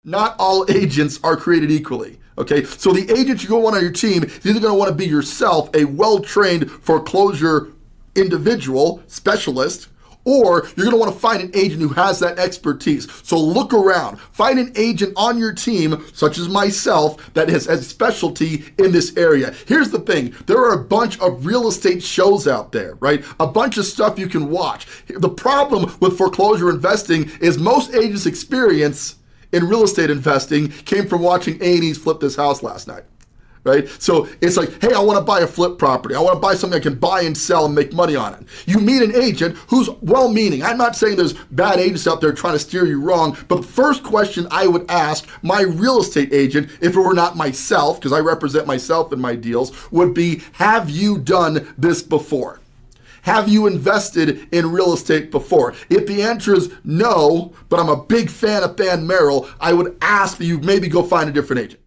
Not all agents are created equally. Okay, so the agent you want on your team is either going to want to be yourself, a well-trained foreclosure individual, specialist, or you're going to want to find an agent who has that expertise. So look around. Find an agent on your team, such as myself, that has a specialty in this area. Here's the thing. There are a bunch of real estate shows out there, right? A bunch of stuff you can watch. The problem with foreclosure investing is most agents' experience in real estate investing came from watching A&E's Flip This House last night, right? So it's like, hey, I want to buy a flip property. I want to buy something I can buy and sell and make money on it. You meet an agent who's well-meaning. I'm not saying there's bad agents out there trying to steer you wrong, but the first question I would ask my real estate agent, if it were not myself, because I represent myself in my deals, would be, have you done this before? Have you invested in real estate before? If the answer is no, but I'm a big fan of Ban Merrill, I would ask that you maybe go find a different agent.